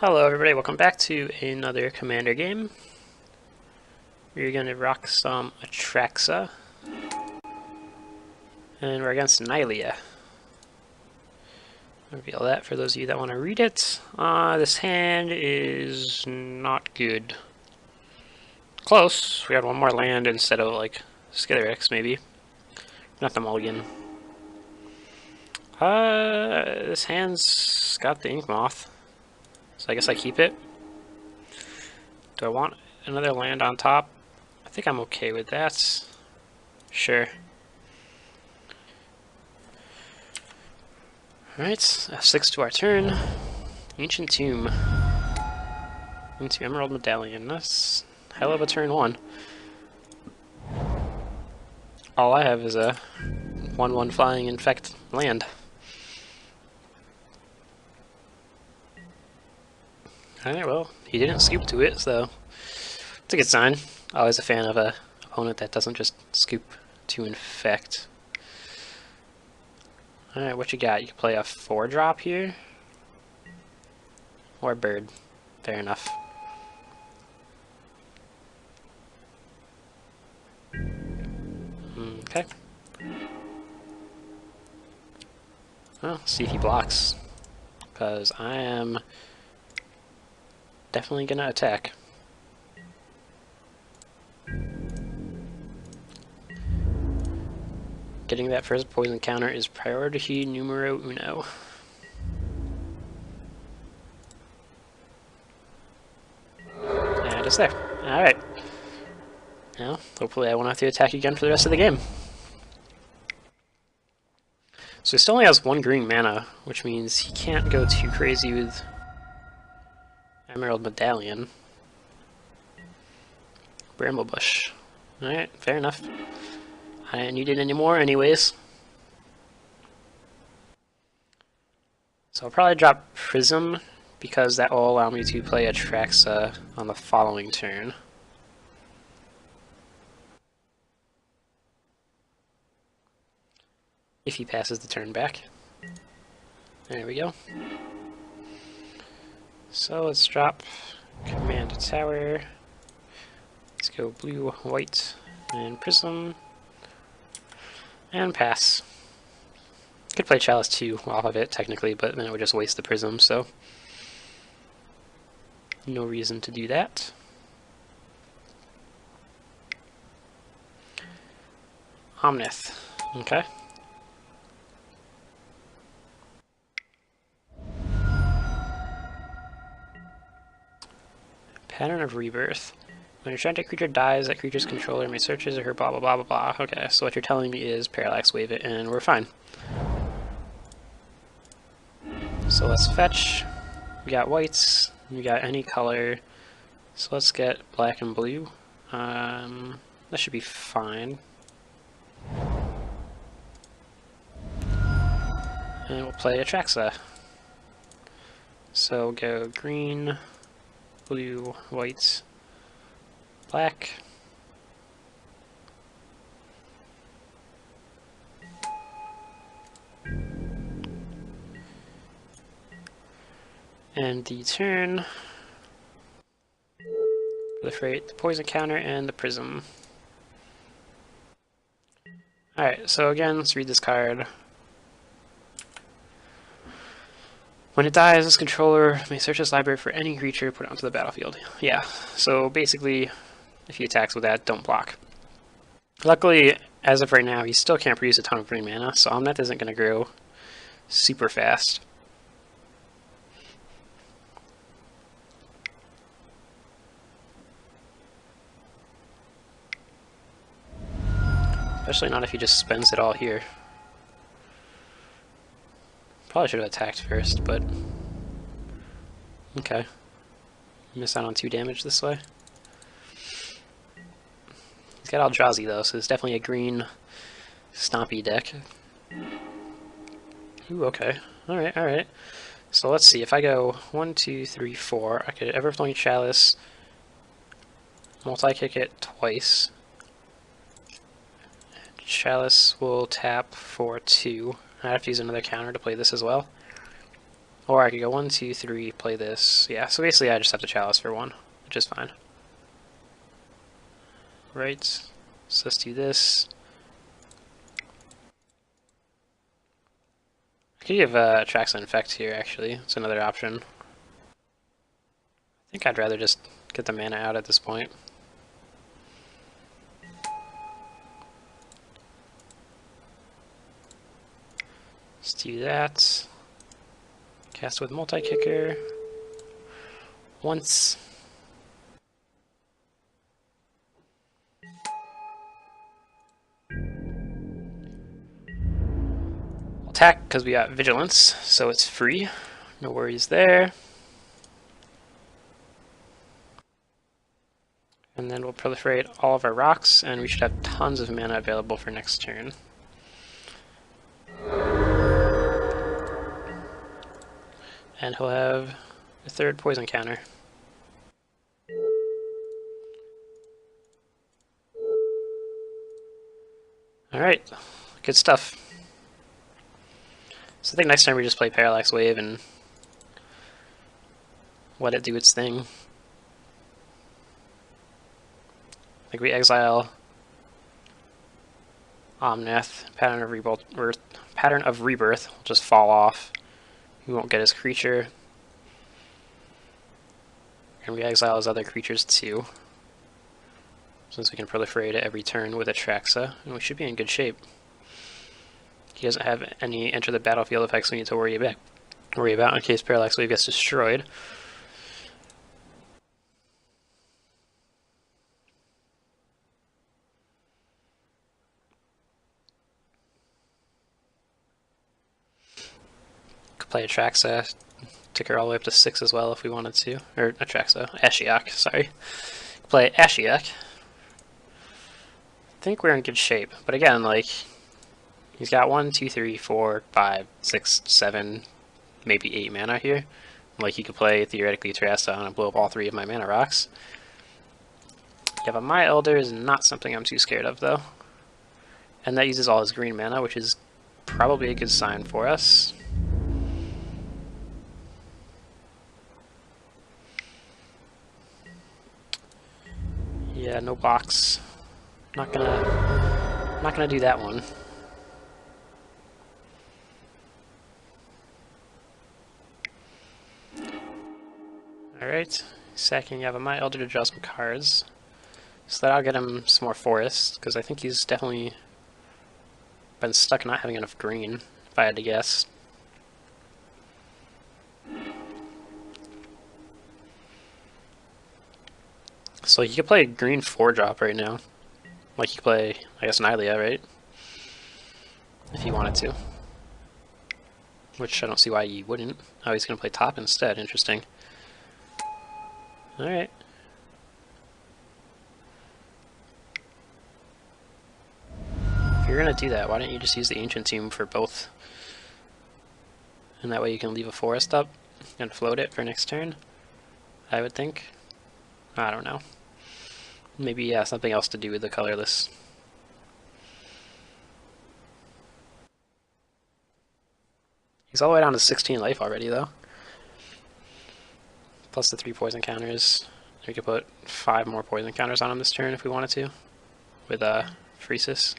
Hello everybody, welcome back to another Commander game. We're going to rock some Atraxa. And we're against Nylea. I'll reveal that for those of you that want to read it. This hand is not good. Close. We had one more land instead of like Skitterix maybe. Not the mulligan. This hand's got the Ink Moth. So I guess I keep it. Do I want another land on top? I think I'm okay with that. Sure. Alright, F6 to our turn. Ancient Tomb. Into Emerald Medallion. That's hell of a turn one. All I have is a 1/1 Flying Infect land. Alright, well, he didn't scoop to it, so it's a good sign. Always a fan of a opponent that doesn't just scoop to infect. Alright, what you got? You can play a 4-drop here. Or bird. Fair enough. Okay. Well, see if he blocks. Because I am definitely gonna attack. Getting that first poison counter is priority numero uno. And it's there. Alright. Now, hopefully I won't have to attack again for the rest of the game. So he still only has 1 green mana, which means he can't go too crazy with Emerald Medallion. Bramblebush. Alright, fair enough. I didn't need it anymore anyways. So I'll probably drop Prism, because that will allow me to play Atraxa on the following turn. If he passes the turn back. There we go. So let's drop Command Tower. Let's go blue, white, and Prism. And pass. Could play Chalice 2 off of it, technically, but then it would just waste the Prism, so no reason to do that. Omnith. Okay. Pattern of Rebirth. When your enchanted creature dies, that creature's controller may search his or her blah blah blah blah blah. Okay, so what you're telling me is Parallax Wave it, and we're fine. So let's fetch. We got whites, we got any color. So let's get black and blue. That should be fine. And we'll play Atraxa. So go green, blue, white, black. And the turn proliferate the poison counter and the prism. Alright, so again, let's read this card. When it dies, this controller may search this library for any creature put onto the battlefield. Yeah, so basically, if he attacks with that, don't block. Luckily, as of right now, he still can't produce a ton of green mana, so Omnith isn't going to grow super fast. Especially not if he just spends it all here. Probably should have attacked first, but okay. Miss out on 2 damage this way. He's got Eldrazi though, so it's definitely a green stompy deck. Ooh, okay. Alright, alright. So let's see, if I go 1, 2, 3, 4, I could Everflowing Chalice, multi-kick it twice. Chalice will tap for 2. I have to use another counter to play this as well. Or I could go 1, 2, 3, play this. Yeah, so basically I just have to chalice for 1, which is fine. Right, so let's do this. I could give Atraxa Infect here, actually. It's another option. I think I'd rather just get the mana out at this point. Let's do that. Cast with multi-kicker. Once. Attack, because we got Vigilance, so it's free. No worries there. And then we'll proliferate all of our rocks, and we should have tons of mana available for next turn. And he'll have a 3rd poison counter. Alright, good stuff. So I think next time we just play Parallax Wave and let it do its thing. I think we exile Omnath, Pattern of Rebirth will just fall off. We won't get his creature. And we exile his other creatures too, since we can proliferate it every turn with Atraxa, and we should be in good shape. He doesn't have any enter the battlefield effects we need to worry about in case Parallax Wave gets destroyed. Could play Atraxa, tick her all the way up to 6 as well if we wanted to. Or Atraxa, Ashiok, sorry. Play Ashiok. I think we're in good shape, but again, like, he's got 1, 2, 3, 4, 5, 6, 7, maybe 8 mana here. Like, he could play, theoretically, Terrasta and blow up all 3 of my mana rocks. Yeah, but my Elder is not something I'm too scared of, though. And that uses all his green mana, which is probably a good sign for us. Yeah, no box. Not gonna do that one. Alright, sacking Yavimaya Elder to draw some cards. So that'll get him some more forests, because I think he's definitely been stuck not having enough green, if I had to guess. So he could play a green 4-drop right now. Like he could play, I guess, Nylea, right? If he wanted to. Which I don't see why he wouldn't. Oh, he's going to play top instead. Interesting. Alright. If you're going to do that, why don't you just use the Ancient Tomb for both? And that way you can leave a forest up and float it for next turn, I would think. I don't know. Maybe, yeah, something else to do with the colorless. He's all the way down to 16 life already, though. Plus the 3 poison counters. We could put 5 more poison counters on him this turn if we wanted to. With Freesis.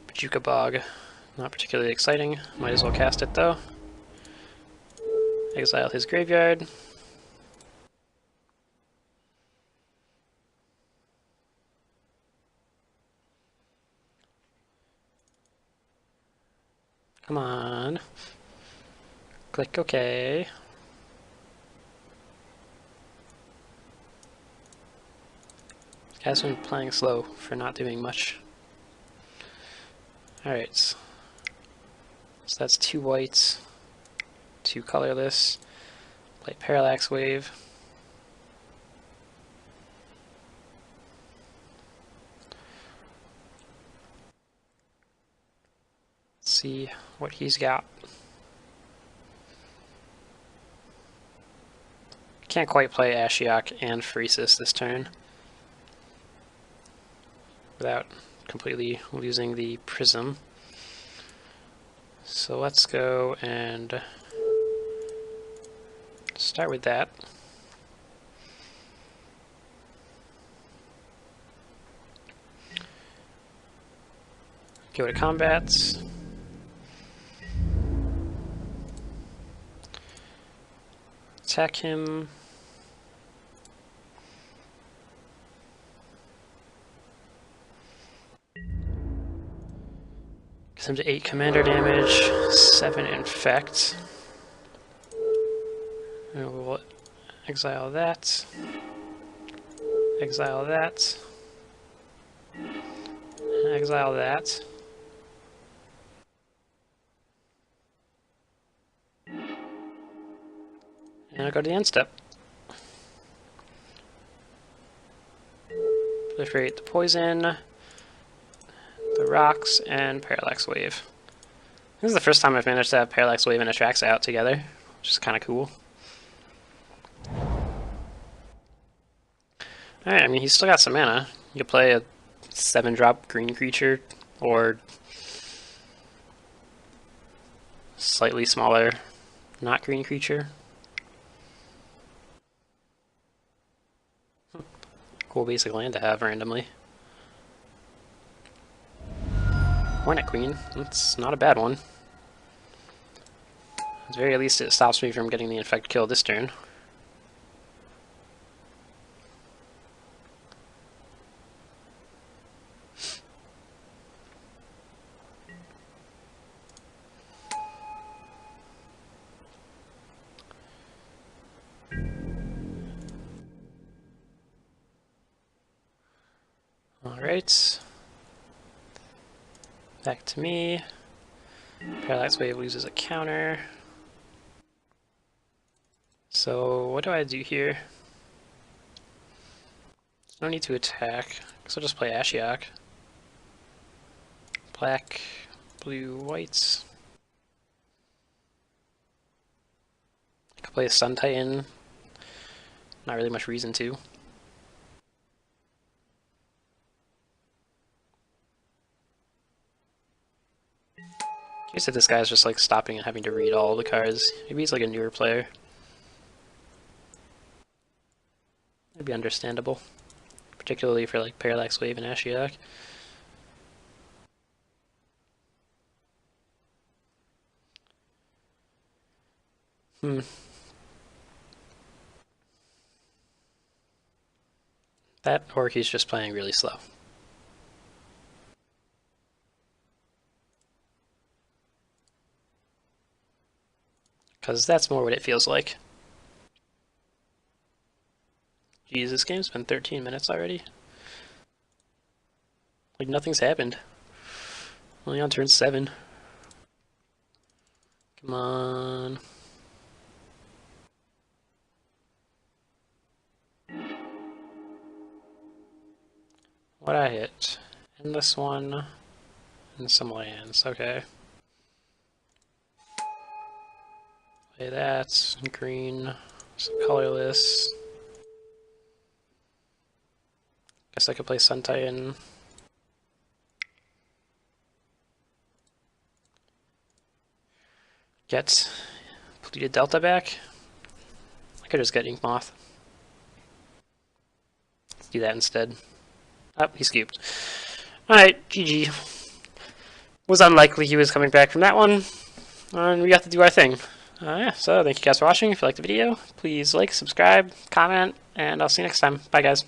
Bajuka Bog. Not particularly exciting. Might as well cast it, though. Exile his graveyard. Come on. Click OK. Guy's been playing slow for not doing much. Alright. So that's 2 whites, 2 colorless. Play Parallax Wave. Let's see what he's got. Can't quite play Ashiok and Freesis this turn without completely losing the Prism. So let's go and start with that. Go to combats. Attack him. Gets him to 8 commander damage, 7 infect. And we'll exile that. Exile that. Exile that. And I'll go to the end step. Proliferate the poison, the rocks, and Parallax Wave. This is the first time I've managed to have Parallax Wave and Atraxa out together, which is kind of cool. Alright, I mean, he's still got some mana. You could play a 7-drop green creature, or slightly smaller, not green creature. Cool basic land to have randomly. Hornet Queen, that's not a bad one. At the very least it stops me from getting the infect kill this turn. Alright. Back to me. Parallax Wave loses a counter. So what do I do here? No need to attack, so I'll just play Ashiok. Black, blue, whites. I could play a Sun Titan. Not really much reason to. I guess if this guy's just like stopping and having to read all the cards, maybe he's like a newer player. That'd be understandable, particularly for like Parallax Wave and Ashiok. That or he's just playing really slow. Because that's more what it feels like. Jeez, this game's been 13 minutes already. Like nothing's happened. Only on turn 7. Come on. What I hit? And this one. And some lands, okay. Play that, green, some colorless. Guess I could play Sun Titan. Get Polluted Delta back. I could just get Ink Moth. Let's do that instead. Oh, he scooped. Alright, GG. Was unlikely he was coming back from that one. And we got to do our thing. Yeah, so thank you guys for watching. If you liked the video, please like, subscribe, comment, and I'll see you next time. Bye, guys.